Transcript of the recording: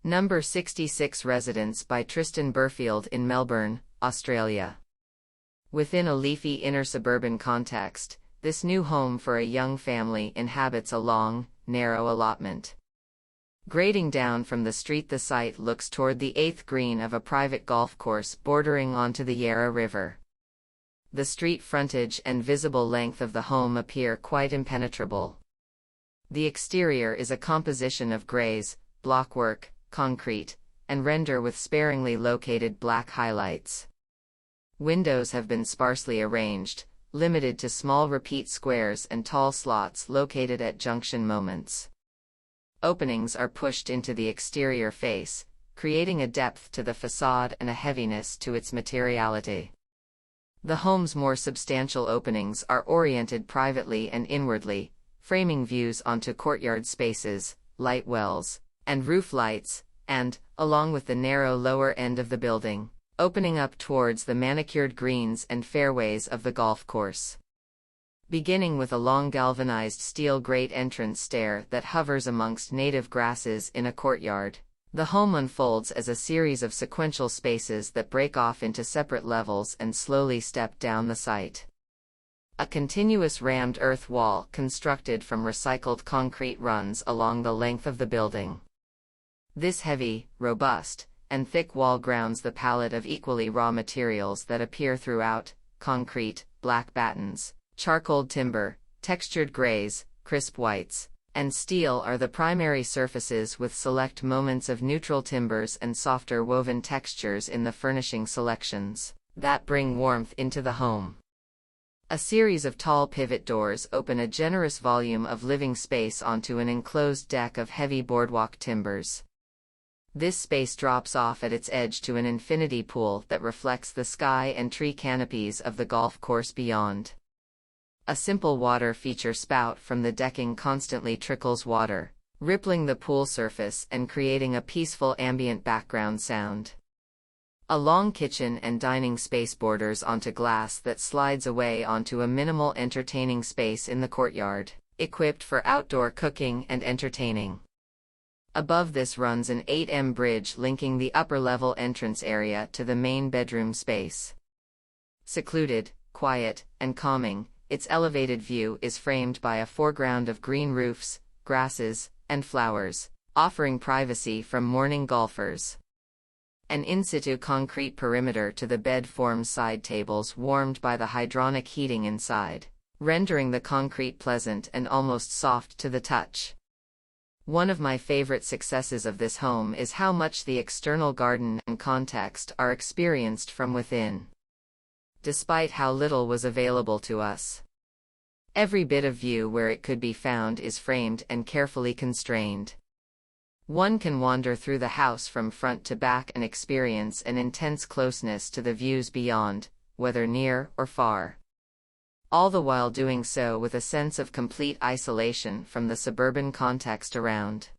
Number 66 Residence by Tristan Burfield in Melbourne, Australia. Within a leafy inner-suburban context, this new home for a young family inhabits a long, narrow allotment. Grading down from the street, the site looks toward the 8th green of a private golf course bordering onto the Yarra River. The street frontage and visible length of the home appear quite impenetrable. The exterior is a composition of greys, blockwork, concrete, and render with sparingly located black highlights. Windows have been sparsely arranged, limited to small repeat squares and tall slots located at junction moments. Openings are pushed into the exterior face, creating a depth to the façade and a heaviness to its materiality. The home's more substantial openings are oriented privately and inwardly, framing views onto courtyard spaces, light wells, and roof lights, and, along with the narrow lower end of the building, opening up towards the manicured greens and fairways of the golf course. Beginning with a long galvanized steel grate entrance stair that hovers amongst native grasses in a courtyard, the home unfolds as a series of sequential spaces that break off into separate levels and slowly step down the site. A continuous rammed earth wall constructed from recycled concrete runs along the length of the building. This heavy, robust, and thick wall grounds the palette of equally raw materials that appear throughout: concrete, black battens, charcoal timber, textured grays, crisp whites, and steel are the primary surfaces, with select moments of neutral timbers and softer woven textures in the furnishing selections that bring warmth into the home. A series of tall pivot doors open a generous volume of living space onto an enclosed deck of heavy boardwalk timbers. This space drops off at its edge to an infinity pool that reflects the sky and tree canopies of the golf course beyond. A simple water feature spout from the decking constantly trickles water, rippling the pool surface and creating a peaceful ambient background sound. A long kitchen and dining space borders onto glass that slides away onto a minimal entertaining space in the courtyard, equipped for outdoor cooking and entertaining. Above this runs an 8M bridge linking the upper-level entrance area to the main bedroom space. Secluded, quiet, and calming, its elevated view is framed by a foreground of green roofs, grasses, and flowers, offering privacy from morning golfers. An in-situ concrete perimeter to the bed forms side tables warmed by the hydronic heating inside, rendering the concrete pleasant and almost soft to the touch. One of my favorite successes of this home is how much the external garden and context are experienced from within. Despite how little was available to us, every bit of view where it could be found is framed and carefully constrained. One can wander through the house from front to back and experience an intense closeness to the views beyond, whether near or far. All the while doing so with a sense of complete isolation from the suburban context around.